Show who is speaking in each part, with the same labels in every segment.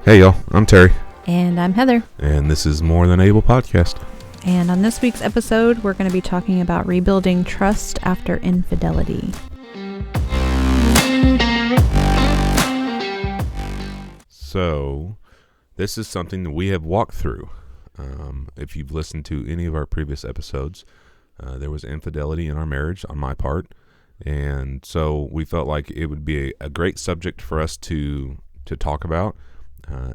Speaker 1: Hey y'all, I'm Terry.
Speaker 2: And I'm Heather.
Speaker 1: And this is More Than Able Podcast.
Speaker 2: And on this week's episode, we're going to be talking about rebuilding trust after infidelity.
Speaker 1: So, this is something that we have walked through. If you've listened to any of our previous episodes, there was infidelity in our marriage on my part. And so we felt like it would be a great subject for us to talk about.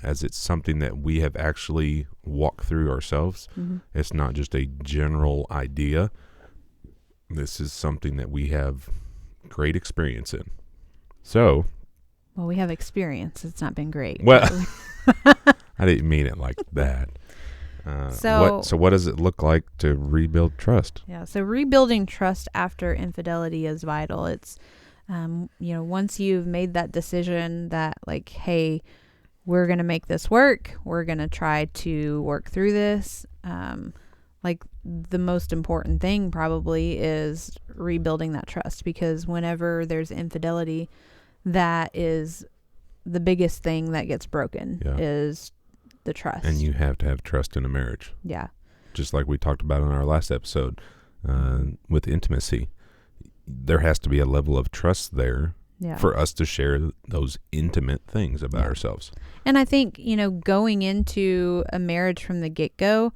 Speaker 1: As it's something that we have actually walked through ourselves. Mm-hmm. It's not just a general idea. This is something that we have great experience in. So.
Speaker 2: Well, we have experience. It's not been great.
Speaker 1: Well, I didn't mean it like that. So what does it look like to rebuild trust?
Speaker 2: Yeah. So rebuilding trust after infidelity is vital. It's, once you've made that decision that like, hey, we're going to make this work. We're going to try to work through this. The most important thing probably is rebuilding that trust, because whenever there's infidelity, that is the biggest thing that gets broken is the trust.
Speaker 1: And you have to have trust in a marriage.
Speaker 2: Yeah.
Speaker 1: Just like we talked about in our last episode with intimacy. There has to be a level of trust there. Yeah. For us to share those intimate things about ourselves.
Speaker 2: And I think, going into a marriage from the get-go,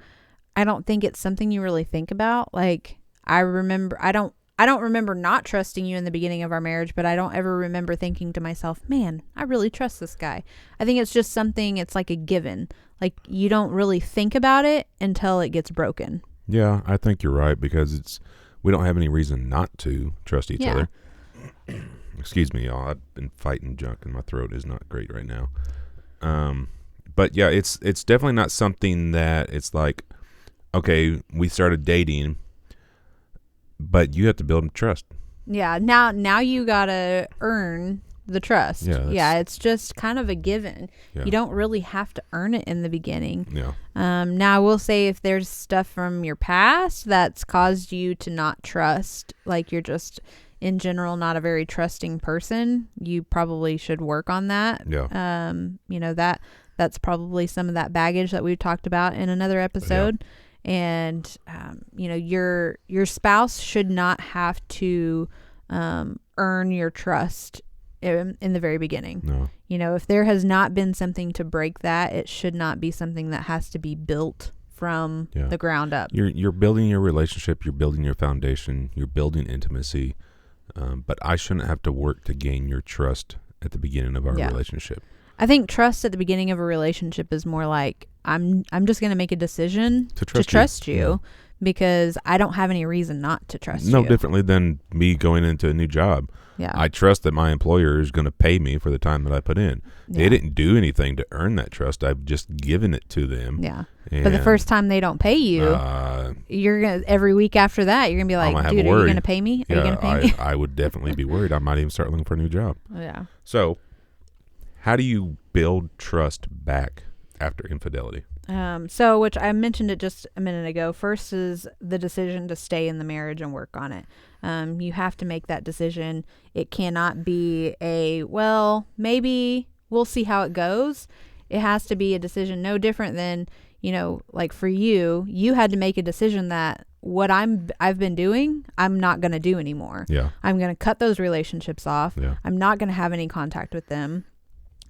Speaker 2: I don't think it's something you really think about. Like, I don't remember not trusting you in the beginning of our marriage, but I don't ever remember thinking to myself, man, I really trust this guy. I think it's just something, it's like a given. Like, you don't really think about it until it gets broken.
Speaker 1: Yeah, I think you're right, because we don't have any reason not to trust each other. Excuse me, y'all. I've been fighting junk and my throat is not great right now. But yeah, it's definitely not something that it's like, okay, we started dating, but you have to build trust.
Speaker 2: Yeah. Now you gotta earn the trust. Yeah. It's just kind of a given. Yeah. You don't really have to earn it in the beginning. Yeah. Now I will say, if there's stuff from your past that's caused you to not trust, like you're just in general not a very trusting person, you probably should work on that. Yeah. That's probably some of that baggage that we've talked about in another episode. Yeah. And your spouse should not have to earn your trust in the very beginning. No. If there has not been something to break that, it should not be something that has to be built from the ground up.
Speaker 1: You're building your relationship, you're building your foundation, you're building intimacy. But I shouldn't have to work to gain your trust at the beginning of our relationship.
Speaker 2: I think trust at the beginning of a relationship is more like, I'm just going to make a decision to trust you because I don't have any reason not to trust you.
Speaker 1: No differently than me going into a new job. Yeah. I trust that my employer is going to pay me for the time that I put in. Yeah. They didn't do anything to earn that trust. I've just given it to them.
Speaker 2: Yeah. But the first time they don't pay you, you're gonna every week after that, you're gonna be like, dude, are you gonna pay me? Are you gonna pay me?
Speaker 1: I would definitely be worried. I might even start looking for a new job.
Speaker 2: Yeah.
Speaker 1: So, how do you build trust back after infidelity?
Speaker 2: Which I mentioned it just a minute ago. First is the decision to stay in the marriage and work on it. You have to make that decision. It cannot be maybe we'll see how it goes. It has to be a decision no different than, like for you had to make a decision that what I've been doing, I'm not going to do anymore. Yeah. I'm going to cut those relationships off. Yeah. I'm not going to have any contact with them.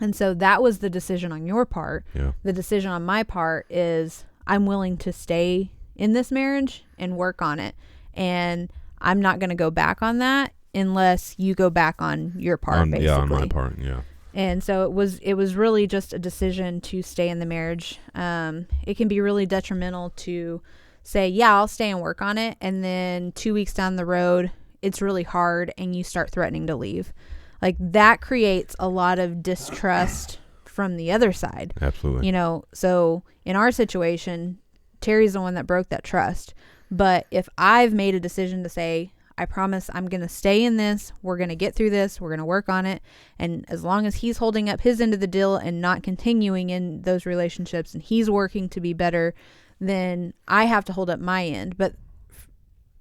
Speaker 2: And so that was the decision on your part. Yeah. The decision on my part is I'm willing to stay in this marriage and work on it. And I'm not going to go back on that unless you go back on your part, basically.
Speaker 1: Yeah, on my part, yeah.
Speaker 2: And so it was really just a decision to stay in the marriage. It can be really detrimental to say, yeah, I'll stay and work on it. And then 2 weeks down the road, it's really hard and you start threatening to leave. Like, that creates a lot of distrust from the other side.
Speaker 1: Absolutely.
Speaker 2: So in our situation, Terry's the one that broke that trust. But if I've made a decision to say, I promise I'm going to stay in this, we're going to get through this, we're going to work on it. And as long as he's holding up his end of the deal and not continuing in those relationships and he's working to be better, then I have to hold up my end. But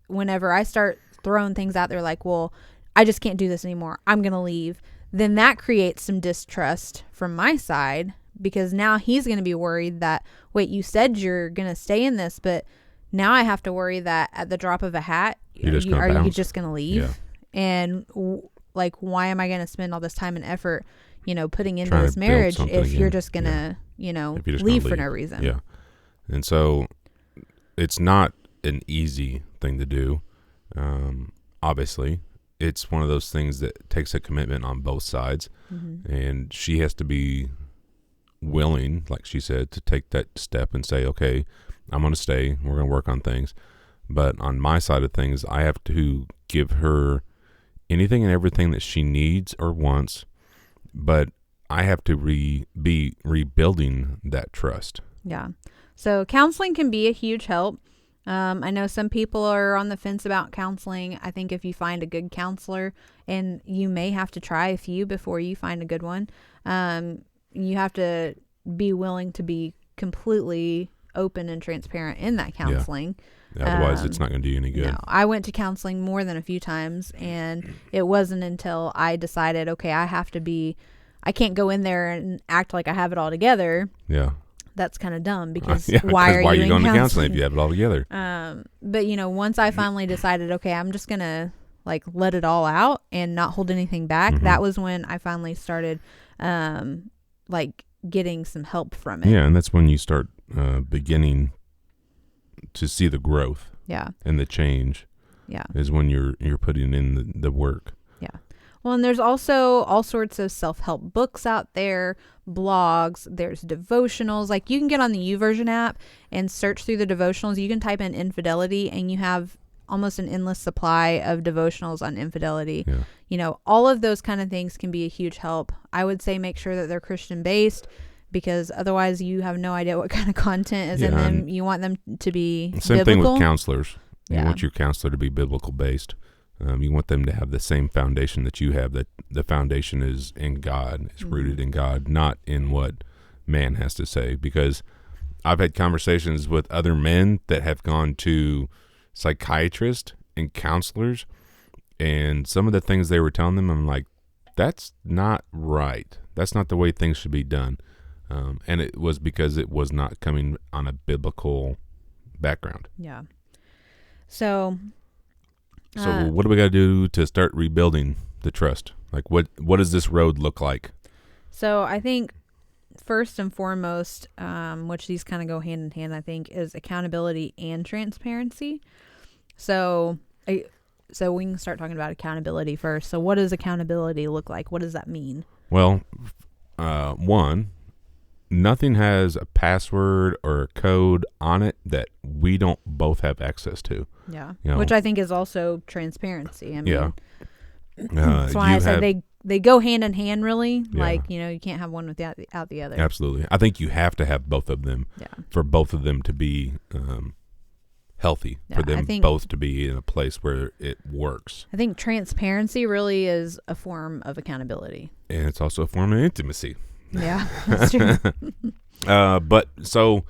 Speaker 2: whenever I start throwing things out there like, well, I just can't do this anymore, I'm going to leave, then that creates some distrust from my side because now he's going to be worried that, wait, you said you're going to stay in this, but now I have to worry that at the drop of a hat, are you just going to leave?
Speaker 1: Yeah.
Speaker 2: And like, why am I going to spend all this time and effort, putting into this marriage if you're just going to, leave for no reason?
Speaker 1: Yeah. And so it's not an easy thing to do. Obviously, it's one of those things that takes a commitment on both sides. Mm-hmm. And she has to be willing, like she said, to take that step and say, okay, I'm going to stay. We're going to work on things. But on my side of things, I have to give her anything and everything that she needs or wants. But I have to be rebuilding that trust.
Speaker 2: Yeah. So counseling can be a huge help. I know some people are on the fence about counseling. I think if you find a good counselor, and you may have to try a few before you find a good one, you have to be willing to be completely open and transparent in that counseling.
Speaker 1: Yeah. Otherwise, it's not going to do you any good.
Speaker 2: No, I went to counseling more than a few times, and it wasn't until I decided, okay, I can't go in there and act like I have it all together.
Speaker 1: Yeah.
Speaker 2: That's kind of dumb, because why are you going to counseling
Speaker 1: if you have it all together?
Speaker 2: But once I finally decided, okay, I'm just going to like let it all out and not hold anything back. Mm-hmm. That was when I finally started like getting some help from it.
Speaker 1: Yeah. And that's when you start beginning to see the growth.
Speaker 2: Yeah.
Speaker 1: And the change.
Speaker 2: Yeah.
Speaker 1: Is when you're putting in the work.
Speaker 2: Yeah. Well, and there's also all sorts of self-help books out there, blogs, there's devotionals. Like, you can get on the YouVersion app and search through the devotionals. You can type in infidelity, and you have almost an endless supply of devotionals on infidelity. Yeah. All of those kind of things can be a huge help. I would say make sure that they're Christian-based, because otherwise you have no idea what kind of content is in them. You want them to be
Speaker 1: same
Speaker 2: biblical.
Speaker 1: Thing with counselors. You want your counselor to be biblical-based. You want them to have the same foundation that you have, that the foundation is in God, it's rooted in God, not in what man has to say. Because I've had conversations with other men that have gone to psychiatrists and counselors, and some of the things they were telling them, I'm like, that's not right. That's not the way things should be done. And it was because it was not coming on a biblical background.
Speaker 2: Yeah. So
Speaker 1: what do we got to do to start rebuilding the trust? Like, what does this road look like?
Speaker 2: So I think first and foremost, which these kind of go hand in hand, I think, is accountability and transparency. So we can start talking about accountability first. So what does accountability look like? What does that mean?
Speaker 1: Well, one, nothing has a password or a code on it that we don't both have access to.
Speaker 2: Yeah. Which I think is also transparency. I mean,
Speaker 1: yeah.
Speaker 2: That's why I said they go hand in hand, really. Yeah. Like, you can't have one without the other.
Speaker 1: Absolutely. I think you have to have both of them for both of them to be healthy, for them both to be in a place where it works.
Speaker 2: I think transparency really is a form of accountability.
Speaker 1: And it's also a form of intimacy.
Speaker 2: Yeah, that's true.
Speaker 1: But so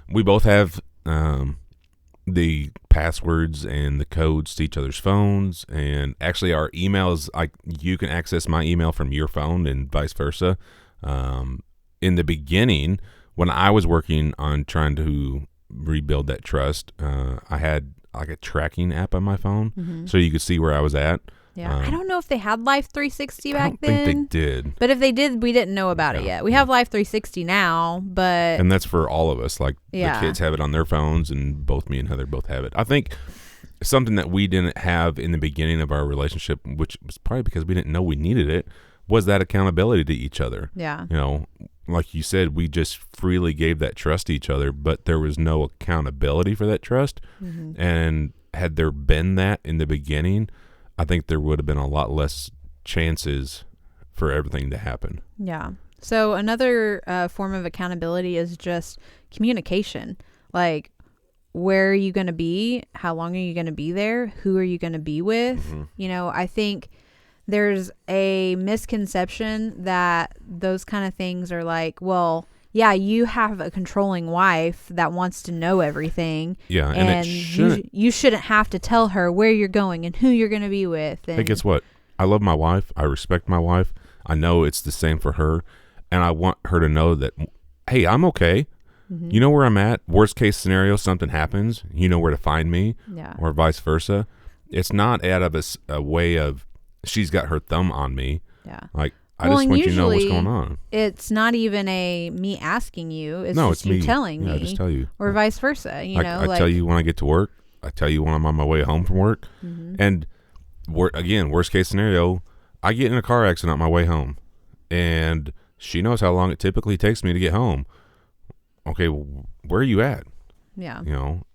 Speaker 1: we both have the passwords and the codes to each other's phones, and actually our emails, you can access my email from your phone and vice versa. In the beginning, when I was working on trying to rebuild that trust, I had like a tracking app on my phone, so you could see where I was at.
Speaker 2: Yeah, I don't know if they had Life 360 back then.
Speaker 1: I think they did.
Speaker 2: But if they did, we didn't know about it yet. We have Life 360 now, but...
Speaker 1: And that's for all of us. Like, the kids have it on their phones, and both me and Heather both have it. I think something that we didn't have in the beginning of our relationship, which was probably because we didn't know we needed it, was that accountability to each other.
Speaker 2: Yeah.
Speaker 1: Like you said, we just freely gave that trust to each other, but there was no accountability for that trust. Mm-hmm. And had there been that in the beginning, I think there would have been a lot less chances for everything to happen.
Speaker 2: Yeah. So another form of accountability is just communication. Like, where are you going to be? How long are you going to be there? Who are you going to be with? Mm-hmm. I think there's a misconception that those kind of things are like, well, yeah, you have a controlling wife that wants to know everything.
Speaker 1: Yeah, and
Speaker 2: you shouldn't have to tell her where you're going and who you're going to be with. And
Speaker 1: hey, guess what? I love my wife. I respect my wife. I know it's the same for her. and I want her to know that, hey, I'm okay. You know where I'm at. Worst case scenario, something happens. You know where to find me, or vice versa. It's not out of a way of she's got her thumb on me. Yeah. Like, I just want you to know what's going on.
Speaker 2: It's not even me asking you. It's just you telling me.
Speaker 1: I just tell you.
Speaker 2: Or vice versa.
Speaker 1: I tell you when I get to work. I tell you when I'm on my way home from work. And again, worst case scenario, I get in a car accident on my way home. And she knows how long it typically takes me to get home. Okay, where are you at?
Speaker 2: Yeah.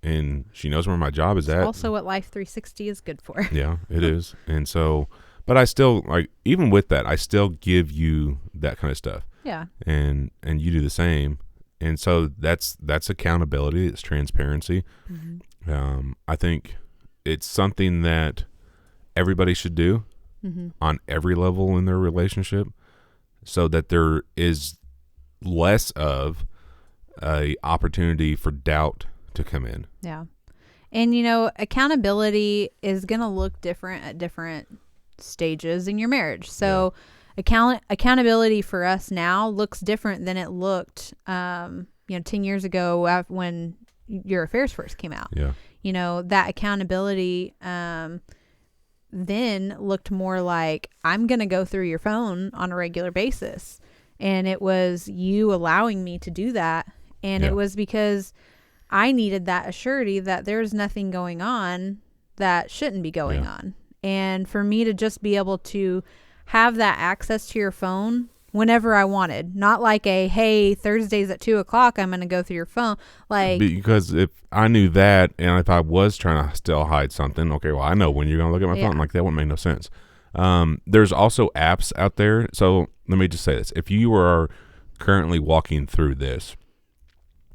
Speaker 1: And she knows where my job is at.
Speaker 2: Also what Life 360 is good for.
Speaker 1: Yeah, it is. And so, but I still, even with that, I still give you that kind of stuff.
Speaker 2: Yeah.
Speaker 1: And you do the same. And so that's accountability. It's transparency. I think it's something that everybody should do on every level in their relationship, so that there is less of a opportunity for doubt to come in.
Speaker 2: Yeah. And accountability is going to look different at different stages in your marriage. So accountability for us now looks different than it looked 10 years ago when your affairs first came out.
Speaker 1: Yeah.
Speaker 2: That accountability then looked more like, I'm going to go through your phone on a regular basis. And it was you allowing me to do that. And it was because I needed that assurity that there's nothing going on that shouldn't be going on. And for me to just be able to have that access to your phone whenever I wanted, not like hey, Thursdays at 2:00, I'm going to go through your phone.
Speaker 1: Because if I knew that, and if I was trying to still hide something, okay, well, I know when you're going to look at my phone. Like, that wouldn't make no sense. There's also apps out there. So let me just say this. If you are currently walking through this,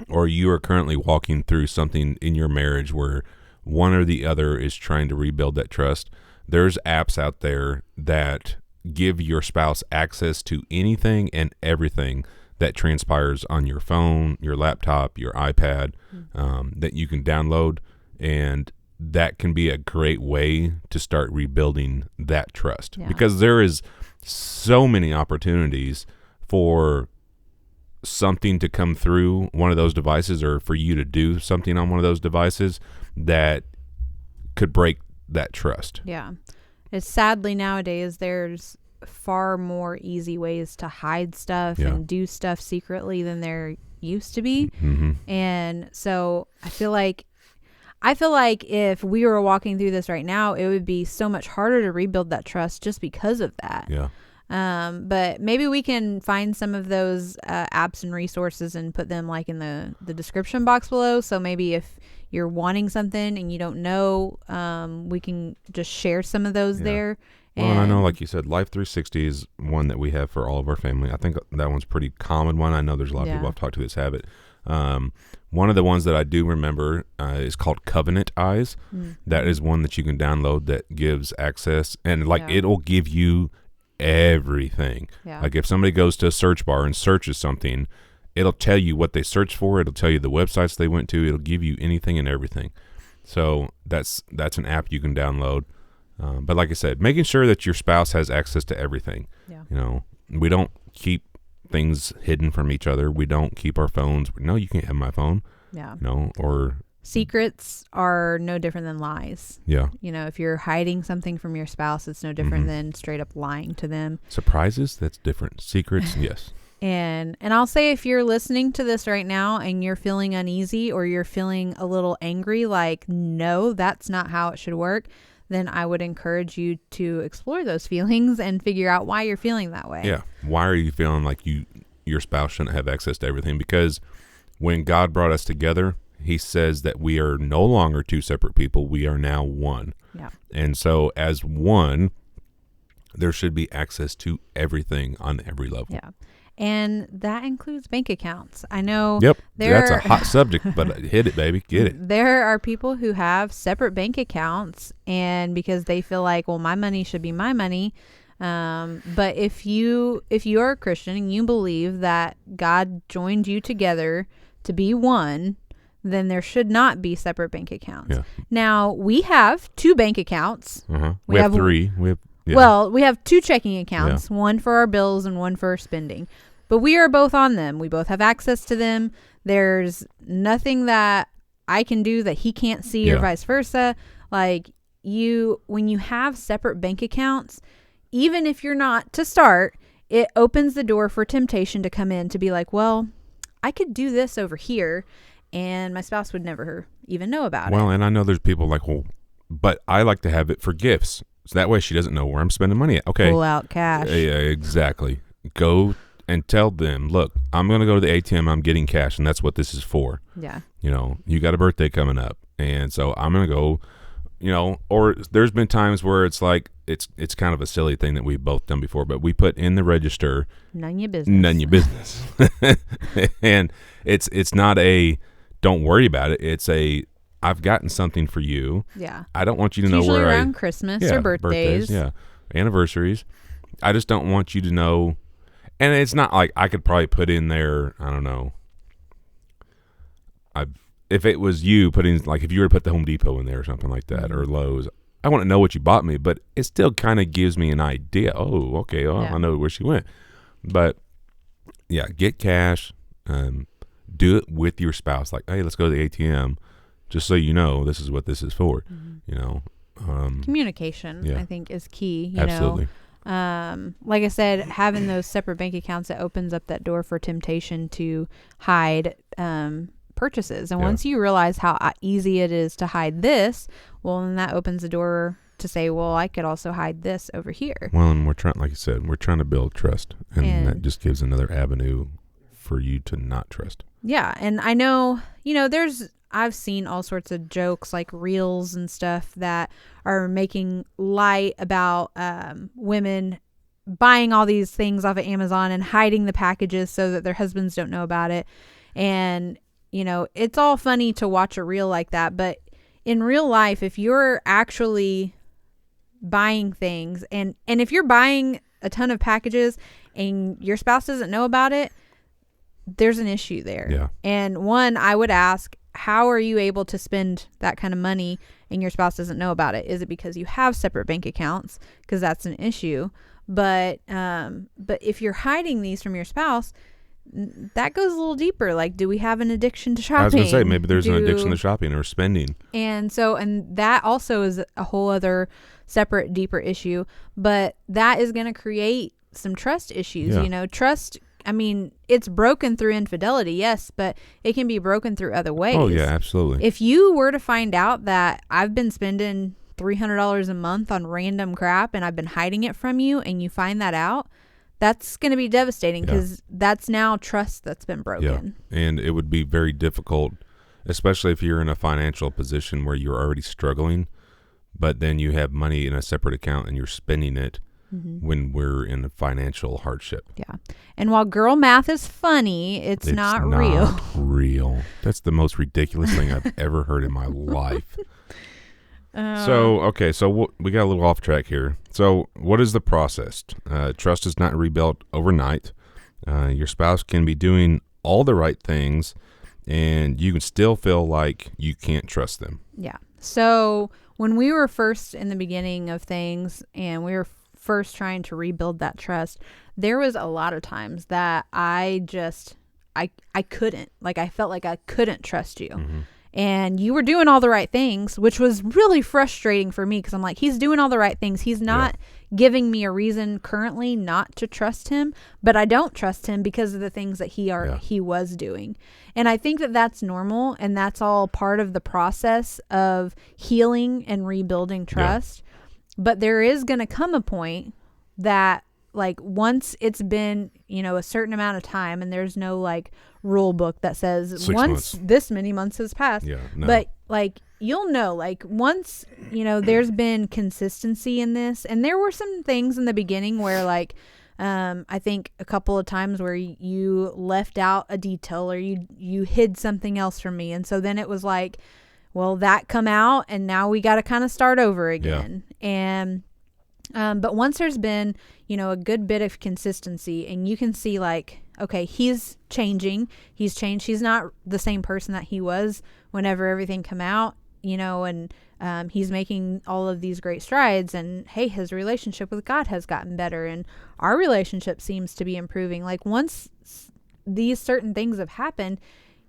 Speaker 1: or you are currently walking through something in your marriage where one or the other is trying to rebuild that trust, there's apps out there that give your spouse access to anything and everything that transpires on your phone, your laptop, your iPad, that you can download. And that can be a great way to start rebuilding that trust, because there is so many opportunities for something to come through one of those devices, or for you to do something on one of those devices that could break that trust.
Speaker 2: Yeah. It's sadly nowadays there's far more easy ways to hide stuff and do stuff secretly than there used to be. And so I feel like if we were walking through this right now, it would be so much harder to rebuild that trust just because of that.
Speaker 1: Yeah.
Speaker 2: But maybe we can find some of those apps and resources and put them in the description box below. So maybe if you're wanting something and you don't know, we can just share some of those there.
Speaker 1: Well, and I know, like you said, Life 360 is one that we have for all of our family. I think that one's a pretty common one. I know there's a lot of people I've talked to that have it. One of the ones that I do remember is called Covenant Eyes. That is one that you can download that gives access, and it'll give you everything. Like, if somebody goes to a search bar and searches something, it'll tell you what they searched for. It'll tell you the websites they went to. It'll give you anything and everything. So that's an app you can download. But like I said, making sure that your spouse has access to everything. We don't keep things hidden from each other. We don't keep our phones. No, you can't have my phone. Or
Speaker 2: secrets are no different than lies. If you're hiding something from your spouse, it's no different than straight up lying to them.
Speaker 1: Surprises, that's different. Secrets, yes.
Speaker 2: And I'll say, if you're listening to this right now and you're feeling uneasy, or you're feeling a little angry, no, that's not how it should work, then I would encourage you to explore those feelings and figure out why you're feeling that way.
Speaker 1: Yeah. Why are you feeling like your spouse shouldn't have access to everything? Because when God brought us together, he says that we are no longer two separate people. We are now one.
Speaker 2: Yeah.
Speaker 1: And so as one, there should be access to everything on every level.
Speaker 2: Yeah. And that includes bank accounts. I know.
Speaker 1: Yep. That's a hot subject, but hit it, baby. Get it.
Speaker 2: There are people who have separate bank accounts, and because they feel like, well, my money should be my money. But if you are a Christian and you believe that God joined you together to be one, then there should not be separate bank accounts.
Speaker 1: Yeah.
Speaker 2: Now, we have two bank accounts.
Speaker 1: We have three.
Speaker 2: Well, we have two checking accounts, one for our bills and one for our spending. but we are both on them. We both have access to them. There's nothing that I can do that he can't see or vice versa. Like when you have separate bank accounts, even if you're not to start, it opens the door for temptation to come in to be like, well, I could do this over here and my spouse would never even know about it.
Speaker 1: Well, and I know there's people like, well, but I like to have it for gifts. So that way she doesn't know where I'm spending money at. Okay.
Speaker 2: Pull out cash.
Speaker 1: Yeah, exactly. Go and tell them, look, I'm going to go to the ATM. I'm getting cash, and that's what this is for.
Speaker 2: Yeah.
Speaker 1: You know, you got a birthday coming up, and so I'm going to go, you know, or there's been times where it's like, it's kind of a silly thing that we've both done before, but we put in the register.
Speaker 2: None your business.
Speaker 1: None your business. And it's not a, don't worry about it. It's a, I've gotten something for you.
Speaker 2: Yeah.
Speaker 1: I don't want you to know where
Speaker 2: around Christmas or birthdays.
Speaker 1: Yeah. Anniversaries. I just don't want you to know. And it's not like I could probably put in there, I don't know. If it was you putting, like if you were to put the Home Depot in there or something like that, or Lowe's, I want to know what you bought me, but it still kind of gives me an idea. Oh, okay. Well, I know where she went. But yeah, get cash. Do it with your spouse. Like, hey, let's go to the ATM. Just so you know, this is what this is for. You know,
Speaker 2: communication, I think, is key. You
Speaker 1: Absolutely.
Speaker 2: know, like I said, having those separate bank accounts, it opens up that door for temptation to hide purchases. And once you realize how easy it is to hide this, well, then that opens the door to say, well, I could also hide this over here.
Speaker 1: Well, and we're trying, like I said, we're trying to build trust, and that just gives another avenue for you to not trust.
Speaker 2: Yeah, and I know, you know, I've seen all sorts of jokes like reels and stuff that are making light about women buying all these things off of Amazon and hiding the packages so that their husbands don't know about it. And, you know, it's all funny to watch a reel like that. But in real life, if you're actually buying things and if you're buying a ton of packages and your spouse doesn't know about it, there's an issue there.
Speaker 1: Yeah.
Speaker 2: And one, I would ask, how are you able to spend that kind of money and your spouse doesn't know about it? Is it because you have separate bank accounts? Because that's an issue. But if you're hiding these from your spouse, that goes a little deeper. Like, do we have an addiction to shopping?
Speaker 1: I was going to say, maybe there's an addiction to shopping or spending. And
Speaker 2: that also is a whole other separate, deeper issue. But that is going to create some trust issues. You know, trust, I mean, it's broken through infidelity, yes, but it can be broken through other ways.
Speaker 1: Oh, yeah, absolutely.
Speaker 2: If you were to find out that I've been spending $300 a month on random crap and I've been hiding it from you, and you find that out, that's going to be devastating, because that's now trust that's been broken.
Speaker 1: Yeah. And it would be very difficult, especially if you're in a financial position where you're already struggling, but then you have money in a separate account and you're spending it when we're in a financial hardship. Yeah.
Speaker 2: And while girl math is funny, it's not real.
Speaker 1: Real. That's the most ridiculous thing I've ever heard in my life. So we got a little off track here. So what is the process? Trust is not rebuilt overnight. Your spouse can be doing all the right things, and you can still feel like you can't trust them.
Speaker 2: Yeah. So when we were first in the beginning of things and we were first trying to rebuild that trust, there was a lot of times that I couldn't, like, I felt like I couldn't trust you. And you were doing all the right things, which was really frustrating for me, because I'm like, he's doing all the right things. He's not giving me a reason currently not to trust him, but I don't trust him because of the things that he was doing. And I think that that's normal, and that's all part of the process of healing and rebuilding trust. But there is going to come a point that, like, once it's been, you know, a certain amount of time, and there's no like rule book that says
Speaker 1: 6
Speaker 2: once
Speaker 1: months.
Speaker 2: This many months has passed. But like, you'll know, like, once, you know, there's been consistency in this, and there were some things in the beginning where, like, I think a couple of times where you left out a detail, or you hid something else from me. And so then it was like, well, that come out, and now we got to kind of start over again. And but once there's been, you know, a good bit of consistency, and you can see, like, okay, he's changing. He's changed. He's not the same person that he was whenever everything come out, you know, and he's making all of these great strides, and hey, his relationship with God has gotten better, and our relationship seems to be improving. Like, once these certain things have happened,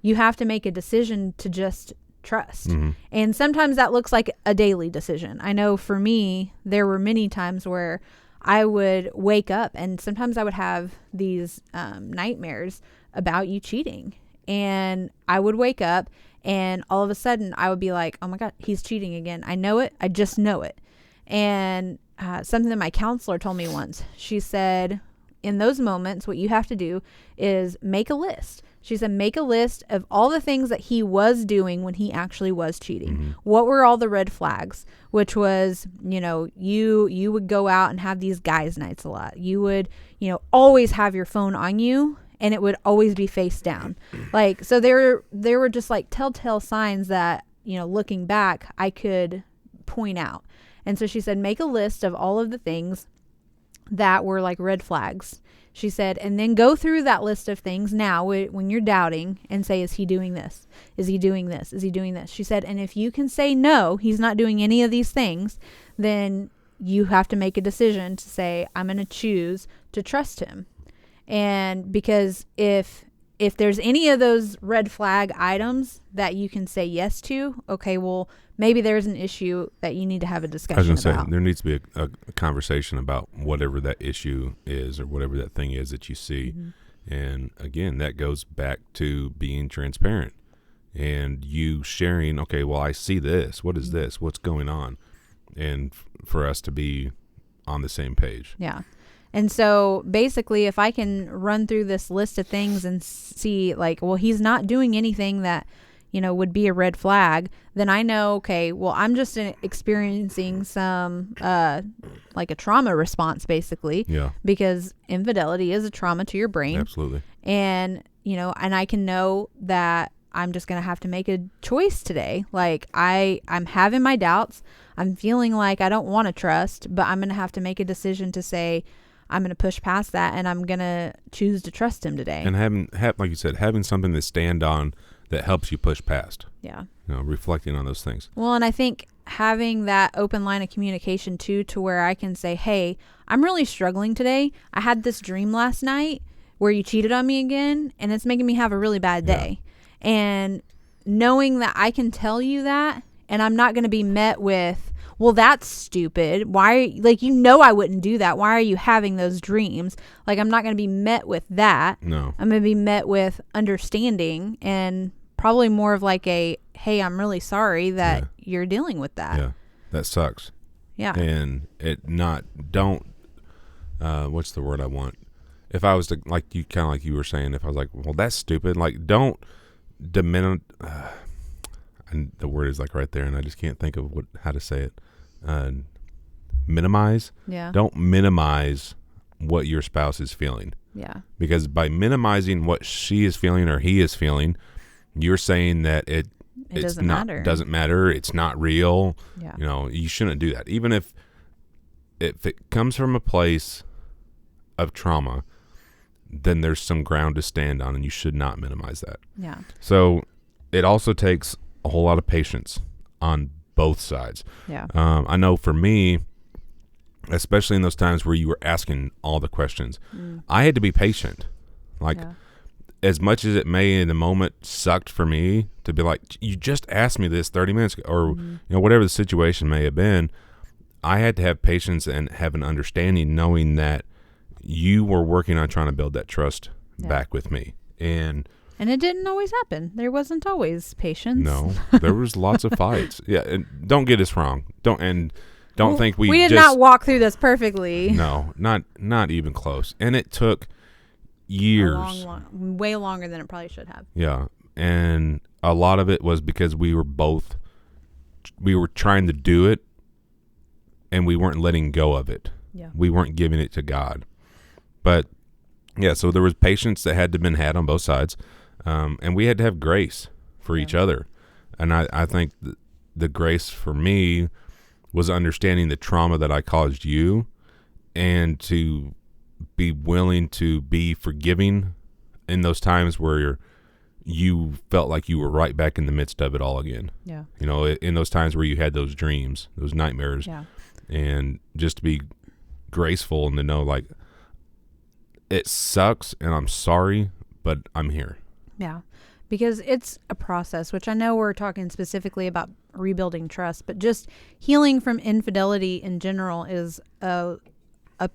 Speaker 2: you have to make a decision to just trust. Mm-hmm. And sometimes that looks like a daily decision. I know for me, there were many times where I would wake up and sometimes I would have these nightmares about you cheating. And I would wake up and all of a sudden I would be like, oh my God, he's cheating again. I know it. I just know it. And something that my counselor told me once, she said, in those moments, what you have to do is make a list. She said, make a list of all the things that he was doing when he actually was cheating. Mm-hmm. What were all the red flags? Which was, you would go out and have these guys' nights a lot. You would, always have your phone on you, and it would always be face down. Like, so there were just like telltale signs that, looking back, I could point out. And so she said, make a list of all of the things that were like red flags. She said, and then go through that list of things now when you're doubting and say, is he doing this? Is he doing this? Is he doing this? She said, and if you can say no, he's not doing any of these things, then you have to make a decision to say, I'm going to choose to trust him. And because if there's any of those red flag items that you can say yes to, okay, well, maybe there's an issue that you need to have a discussion about. I was going to say,
Speaker 1: there needs to be a conversation about whatever that issue is or whatever that thing is that you see. Mm-hmm. And again, that goes back to being transparent and you sharing, okay, well, I see this. What is this? What's going on? And for us to be on the same page.
Speaker 2: Yeah. And so basically, if I can run through this list of things and see like, well, he's not doing anything that, would be a red flag, then I know, okay, well, I'm just experiencing some, like a trauma response basically.
Speaker 1: Yeah.
Speaker 2: Because infidelity is a trauma to your brain.
Speaker 1: Absolutely.
Speaker 2: And, and I can know that I'm just going to have to make a choice today. Like I'm having my doubts. I'm feeling like I don't want to trust, but I'm going to have to make a decision to say, I'm going to push past that and I'm going to choose to trust him today.
Speaker 1: And like you said, having something to stand on that helps you push past.
Speaker 2: Yeah.
Speaker 1: Reflecting on those things.
Speaker 2: Well, and I think having that open line of communication too, to where I can say, hey, I'm really struggling today. I had this dream last night where you cheated on me again and it's making me have a really bad day. Yeah. And knowing that I can tell you that and I'm not going to be met with, well, that's stupid. Why? I wouldn't do that. Why are you having those dreams? Like, I'm not going to be met with that.
Speaker 1: No.
Speaker 2: I'm going to be met with understanding and probably more of like a, hey, I'm really sorry that you're dealing with that.
Speaker 1: Yeah. That sucks.
Speaker 2: Yeah.
Speaker 1: And what's the word I want? If I was to, like you were saying, if I was like, well, that's stupid. Like, don't diminish. And the word is like right there, and I just can't think of how to say it. Minimize.
Speaker 2: Yeah.
Speaker 1: Don't minimize what your spouse is feeling.
Speaker 2: Yeah.
Speaker 1: Because by minimizing what she is feeling or he is feeling, you're saying that it doesn't matter. It's not real.
Speaker 2: Yeah.
Speaker 1: You shouldn't do that. Even if it comes from a place of trauma, then there's some ground to stand on, and you should not minimize that.
Speaker 2: Yeah.
Speaker 1: So it also takes a whole lot of patience on both sides.
Speaker 2: Yeah.
Speaker 1: I know for me, especially in those times where you were asking all the questions, I had to be patient. Like, as much as it may in the moment sucked for me to be like, you just asked me this 30 minutes ago, or whatever the situation may have been, I had to have patience and have an understanding, knowing that you were working on trying to build that trust back with me. And
Speaker 2: it didn't always happen. There wasn't always patience.
Speaker 1: No, there was lots of fights. Yeah, and don't get us wrong. Don't think we
Speaker 2: did not walk through this perfectly.
Speaker 1: No, not even close. And it took years.
Speaker 2: Way longer than it probably should have.
Speaker 1: Yeah, and a lot of it was because we were trying to do it, and we weren't letting go of it.
Speaker 2: Yeah.
Speaker 1: We weren't giving it to God. But yeah, so there was patience that had to been had on both sides. And we had to have grace for each other. And I think the grace for me was understanding the trauma that I caused you and to be willing to be forgiving in those times where you felt like you were right back in the midst of it all again.
Speaker 2: Yeah.
Speaker 1: You know, in those times where you had those dreams, those nightmares.
Speaker 2: Yeah.
Speaker 1: And just to be graceful and to know, like, it sucks and I'm sorry, but I'm here.
Speaker 2: Yeah. Because it's a process, which I know we're talking specifically about rebuilding trust, but just healing from infidelity in general is a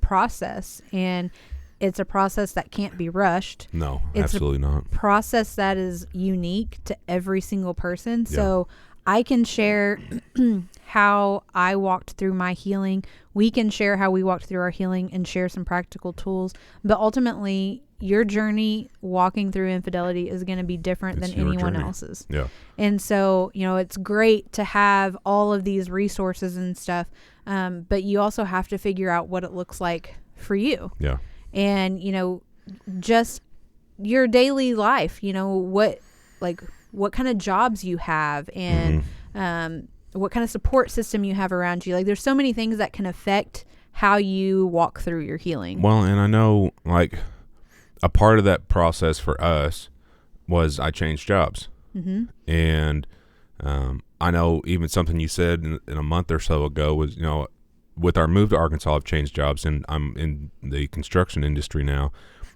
Speaker 2: process, and it's a process that can't be rushed.
Speaker 1: No, absolutely not.
Speaker 2: It's a process that is unique to every single person. Yeah. So I can share how I walked through my healing. We can share how we walked through our healing and share some practical tools. But ultimately, your journey walking through infidelity is going to be different than anyone else's.
Speaker 1: Yeah.
Speaker 2: And so, you know, it's great to have all of these resources and stuff. But you also have to figure out what it looks like for you.
Speaker 1: Yeah.
Speaker 2: And, you know, just your daily life, you know, what kind of jobs you have, and what kind of support system you have around you. Like, there's so many things that can affect how you walk through your healing.
Speaker 1: Well, and I know, like, a part of that process for us was I changed jobs. Mm-hmm. And I know even something you said in a month or so ago was, you know, with our move to Arkansas, I've changed jobs, and I'm in the construction industry now,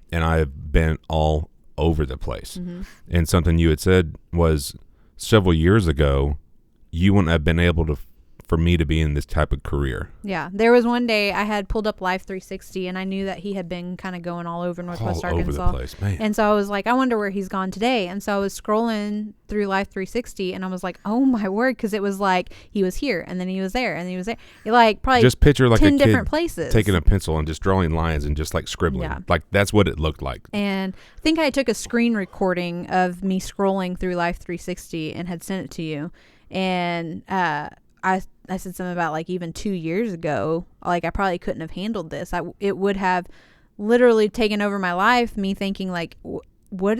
Speaker 1: and I've been all over the place. Mm-hmm. And something you had said was several years ago, you wouldn't have been able to, for me to be in this type of career.
Speaker 2: Yeah. There was one day I had pulled up Life 360, and I knew that he had been kind of going all over Northwest Arkansas.
Speaker 1: All over the place, man.
Speaker 2: And so I was like, I wonder where he's gone today. And so I was scrolling through Life 360, and I was like, oh my word, because it was like he was here, and then he was there, and then he was there. Like, probably
Speaker 1: just picture like
Speaker 2: 10
Speaker 1: a kid
Speaker 2: different places,
Speaker 1: taking a pencil and just drawing lines and just like scribbling. Yeah. Like, that's what it looked like.
Speaker 2: And I think I took a screen recording of me scrolling through Life 360 and had sent it to you. And I said something about, like, even 2 years ago, like, I probably couldn't have handled this. It would have literally taken over my life, me thinking, like, where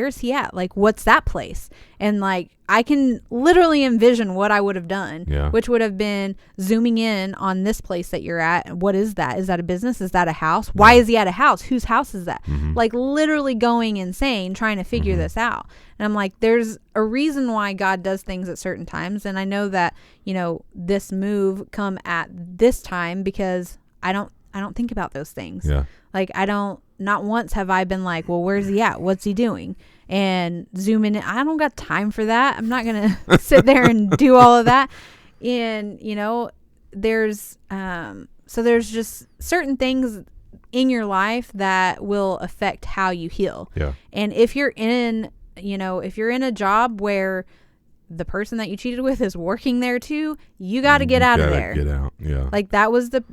Speaker 2: is he at? Like, what's that place? And, like, I can literally envision what I would have done, which would have been zooming in on this place that you're at. What is that? Is that a business? Is that a house? Why is he at a house? Whose house is that? Mm-hmm. Like, literally going insane, trying to figure this out. And I'm like, there's a reason why God does things at certain times. And I know that, you know, this move come at this time because I don't think about those things. Yeah. Like, not once have I been like, well, where's he at? What's he doing? And zoom in. I don't got time for that. I'm not going to sit there and do all of that. And, you know, there's just certain things in your life that will affect how you heal. Yeah. And if you're in a job where the person that you cheated with is working there too, you got to get out of there.
Speaker 1: Get out. Yeah.
Speaker 2: Like, that was the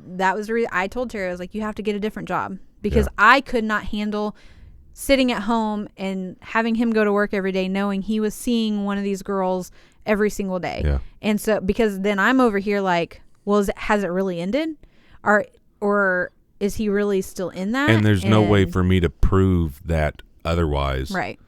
Speaker 2: reason I told Terry, I was like, you have to get a different job, because I could not handle sitting at home and having him go to work every day, knowing he was seeing one of these girls every single day. Yeah. And so, because then I'm over here like, well, has it really ended? Or is he really still in that?
Speaker 1: And there's no way for me to prove that otherwise.
Speaker 2: Right.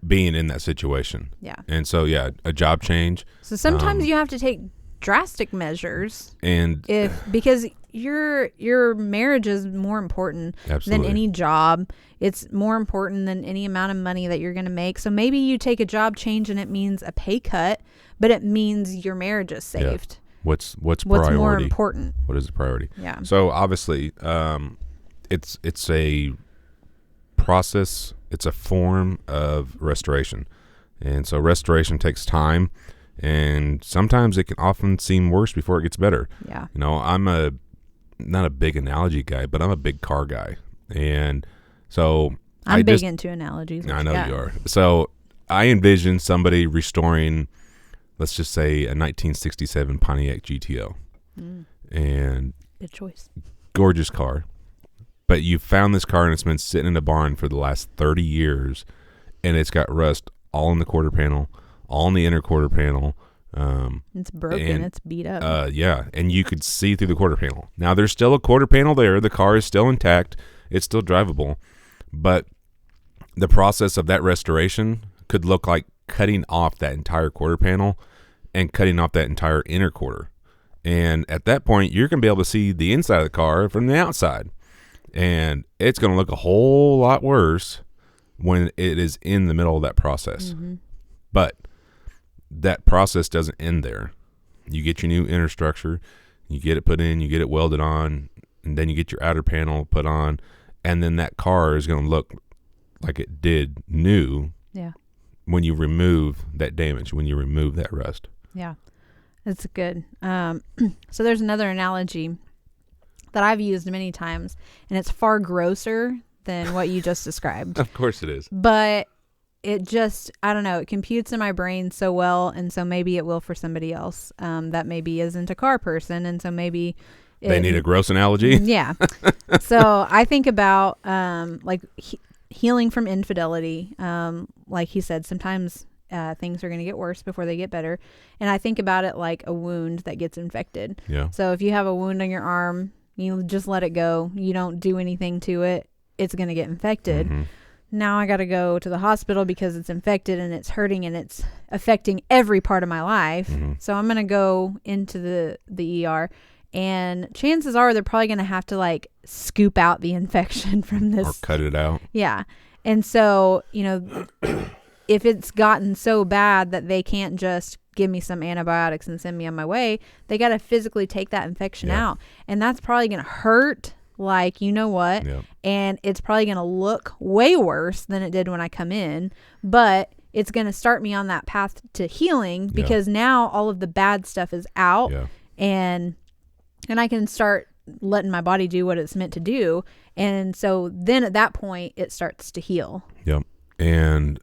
Speaker 1: Being in that situation. Yeah. And so, a job change.
Speaker 2: So sometimes you have to take drastic measures,
Speaker 1: and
Speaker 2: because your marriage is more important than any job. It's more important than any amount of money that you're going to make. So maybe you take a job change and it means a pay cut, but it means your marriage is saved.
Speaker 1: Yeah. What's priority?
Speaker 2: More important?
Speaker 1: What is the priority?
Speaker 2: Yeah.
Speaker 1: So obviously, it's a process. It's a form of restoration. And so restoration takes time, and sometimes it can often seem worse before it gets better. Yeah. You know, I'm not a big analogy guy, but I'm a big car guy. And so
Speaker 2: I'm big into analogies.
Speaker 1: I know you are. So I envision somebody restoring, let's just say, a 1967 Pontiac GTO. And
Speaker 2: good choice.
Speaker 1: Gorgeous car. But you found this car and it's been sitting in a barn for the last 30 years, and it's got rust all in the quarter panel, all in the inner quarter panel.
Speaker 2: It's broken. It's beat up.
Speaker 1: Yeah, and you could see through the quarter panel. Now, there's still a quarter panel there. The car is still intact. It's still drivable. But the process of that restoration could look like cutting off that entire quarter panel and cutting off that entire inner quarter. And at that point, you're going to be able to see the inside of the car from the outside. And it's going to look a whole lot worse when it is in the middle of that process. But that process doesn't end there. You get your new inner structure, you get it put in, you get it welded on, and then you get your outer panel put on, and then that car is going to look like it did new.
Speaker 2: Yeah.
Speaker 1: When you remove that damage, when you remove that rust.
Speaker 2: Yeah, that's good. So there's another analogy that I've used many times, and it's far grosser than what you just described.
Speaker 1: Of course it is.
Speaker 2: But it just, I don't know, it computes in my brain so well, and so maybe it will for somebody else that maybe isn't a car person, and so maybe
Speaker 1: they need a gross analogy.
Speaker 2: Yeah. So I think about like healing from infidelity. Like he said, sometimes things are going to get worse before they get better. And I think about it like a wound that gets infected.
Speaker 1: Yeah.
Speaker 2: So if you have a wound on your arm, you just let it go. You don't do anything to it. It's going to get infected. Now I got to go to the hospital because it's infected and it's hurting and it's affecting every part of my life. So I'm going to go into the ER. And chances are they're probably going to have to like scoop out the infection from this.
Speaker 1: Or cut it out.
Speaker 2: Yeah. And so, you know, if it's gotten so bad that they can't just give me some antibiotics and send me on my way, they got to physically take that infection out. And that's probably going to hurt like, you know what?
Speaker 1: Yep.
Speaker 2: And it's probably going to look way worse than it did when I come in. But it's going to start me on that path to healing because now all of the bad stuff is out. And I can start letting my body do what it's meant to do. And so then at that point, it starts to heal.
Speaker 1: Yep. And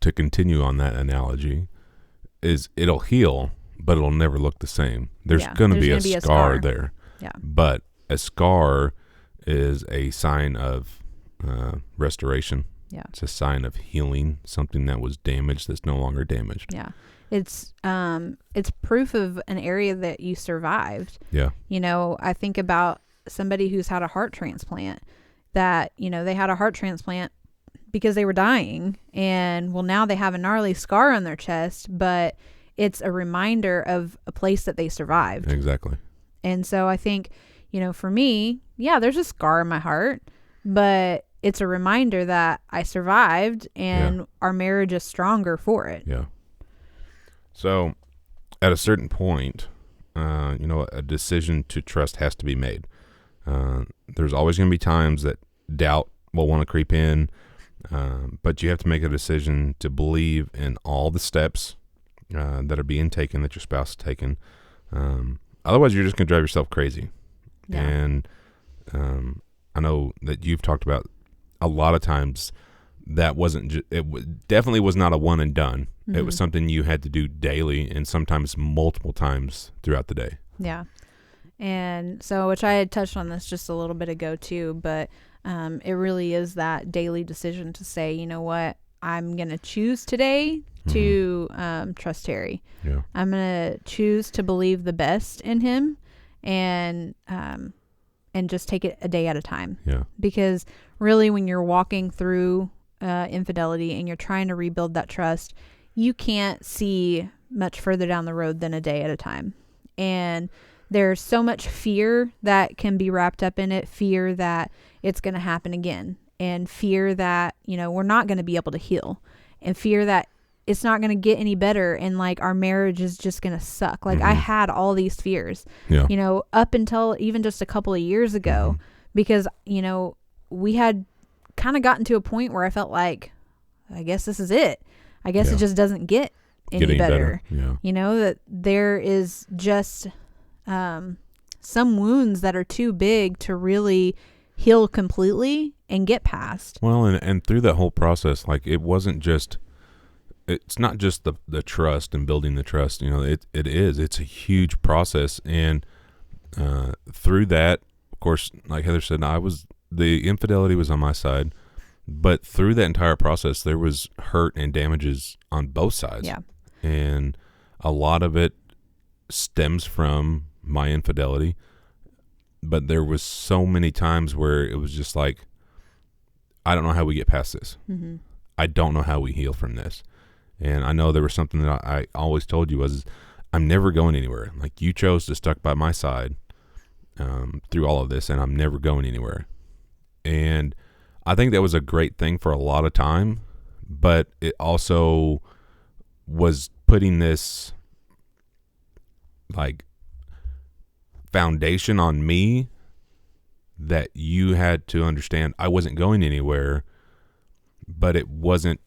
Speaker 1: to continue on that analogy, is it'll heal, but it'll never look the same. There's going to be a scar there.
Speaker 2: Yeah.
Speaker 1: But a scar is a sign of restoration.
Speaker 2: Yeah.
Speaker 1: It's a sign of healing, something that was damaged that's no longer damaged.
Speaker 2: Yeah. It's proof of an area that you survived.
Speaker 1: Yeah.
Speaker 2: You know, I think about somebody who's had a heart transplant that, you know, they had a heart transplant because they were dying, and well, now they have a gnarly scar on their chest, but it's a reminder of a place that they survived.
Speaker 1: Exactly.
Speaker 2: And so I think, you know, for me, yeah, there's a scar in my heart, but it's a reminder that I survived and our marriage is stronger for it.
Speaker 1: Yeah. So at a certain point, you know, a decision to trust has to be made. There's always going to be times that doubt will want to creep in, but you have to make a decision to believe in all the steps that are being taken, that your spouse is taking. Otherwise, you're just going to drive yourself crazy. Yeah. And I know that you've talked about a lot of times that wasn't definitely was not a one and done. Mm-hmm. It was something you had to do daily and sometimes multiple times throughout the day.
Speaker 2: Yeah. And so, which I had touched on this just a little bit ago too, but it really is that daily decision to say, you know what, I'm going to choose today to trust Terry.
Speaker 1: Yeah.
Speaker 2: I'm going to choose to believe the best in him and just take it a day at a time.
Speaker 1: Yeah.
Speaker 2: Because really when you're walking through infidelity and you're trying to rebuild that trust, you can't see much further down the road than a day at a time. And there's so much fear that can be wrapped up in it. Fear that it's going to happen again, and fear that, you know, we're not going to be able to heal, and fear that it's not going to get any better, and like our marriage is just going to suck. Like I had all these fears, you know, up until even just a couple of years ago, because, you know, we had kind of gotten to a point where I felt like, I guess this is it. I guess it just doesn't get any better.
Speaker 1: Yeah.
Speaker 2: You know, that there is just some wounds that are too big to really heal completely and get past.
Speaker 1: Well, and through that whole process, like it's not just the trust and building the trust, you know, it's a huge process. And through that, of course, like Heather said, the infidelity was on my side, but through that entire process, there was hurt and damages on both sides.
Speaker 2: Yeah.
Speaker 1: And a lot of it stems from my infidelity, but there was so many times where it was just like, I don't know how we get past this. Mm-hmm. I don't know how we heal from this. And I know there was something that I always told you was, I'm never going anywhere. Like, you chose to stuck by my side through all of this, and I'm never going anywhere. And I think that was a great thing for a lot of time, but it also was putting this like foundation on me that you had to understand I wasn't going anywhere, but it wasn't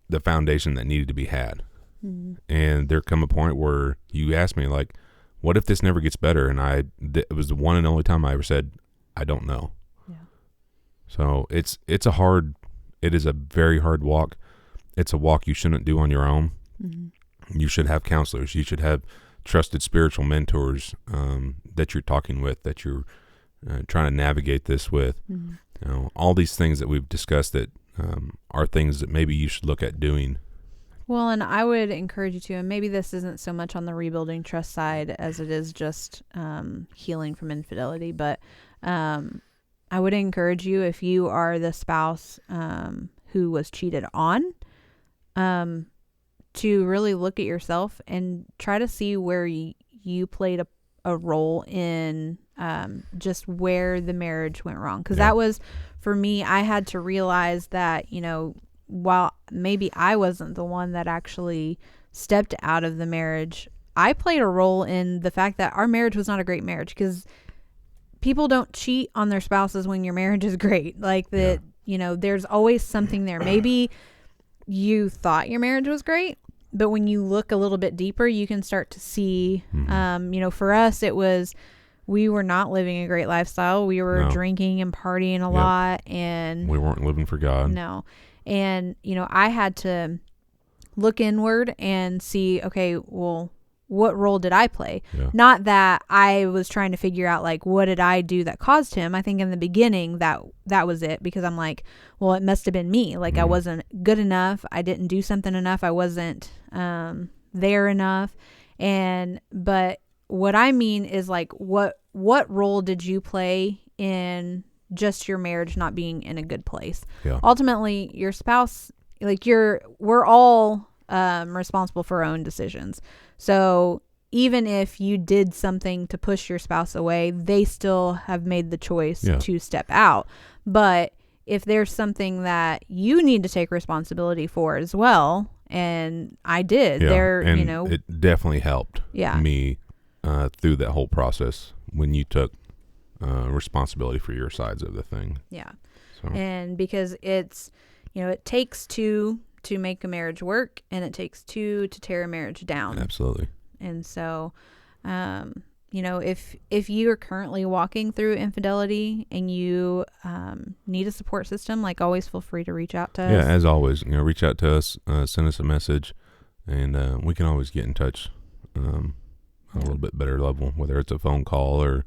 Speaker 1: the foundation that needed to be had. Mm-hmm. And there come a point where you asked me, like, what if this never gets better? And it was the one and only time I ever said, I don't know. Yeah. So it is a very hard walk. It's a walk you shouldn't do on your own. Mm-hmm. You should have counselors. You should have trusted spiritual mentors that you're talking with, that you're trying to navigate this with. Mm-hmm. You know, all these things that we've discussed that are things that maybe you should look at doing.
Speaker 2: Well, and I would encourage you to, and maybe this isn't so much on the rebuilding trust side as it is just healing from infidelity, but I would encourage you, if you are the spouse who was cheated on, to really look at yourself and try to see where you played a role in just where the marriage went wrong. Because that was, for me, I had to realize that, you know, while maybe I wasn't the one that actually stepped out of the marriage, I played a role in the fact that our marriage was not a great marriage, because people don't cheat on their spouses when your marriage is great. Like that, you know, there's always something there. Maybe you thought your marriage was great, but when you look a little bit deeper, you can start to see, you know, for us, we were not living a great lifestyle. We were drinking and partying a lot, and
Speaker 1: we weren't living for God.
Speaker 2: No. And, you know, I had to look inward and see, okay, well, what role did I play? Yeah. Not that I was trying to figure out, like, what did I do that caused him? I think in the beginning that was it, because I'm like, well, it must have been me. Like, I wasn't good enough. I didn't do something enough. I wasn't there enough. But what I mean is, like, what role did you play in just your marriage not being in a good place? Yeah. Ultimately, your spouse, like, we're all responsible for our own decisions. So even if you did something to push your spouse away, they still have made the choice to step out. But if there's something that you need to take responsibility for as well, and I did,
Speaker 1: and you know, it definitely helped me through that whole process when you took responsibility for your sides of the thing. Yeah. So.
Speaker 2: And because it's, you know, it takes two to make a marriage work, and it takes two to tear a marriage down.
Speaker 1: Absolutely.
Speaker 2: And so, you know, if you are currently walking through infidelity and you need a support system, like, always feel free to reach out to us.
Speaker 1: Yeah, as always, you know, reach out to us, send us a message, and we can always get in touch on a little bit better level, whether it's a phone call or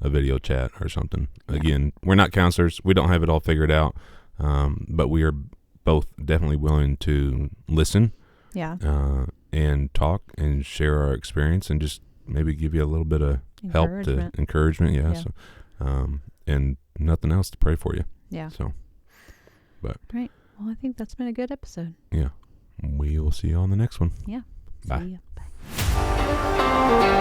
Speaker 1: a video chat or something. Again, we're not counselors. We don't have it all figured out, but we are both definitely willing to listen and talk and share our experience and just maybe give you a little bit of encouragement. Yeah. So, and nothing else, to pray for you.
Speaker 2: Yeah.
Speaker 1: So, but.
Speaker 2: Right. Well, I think that's been a good episode.
Speaker 1: Yeah. We will see you on the next one.
Speaker 2: Yeah.
Speaker 1: Bye.
Speaker 2: See ya. Bye.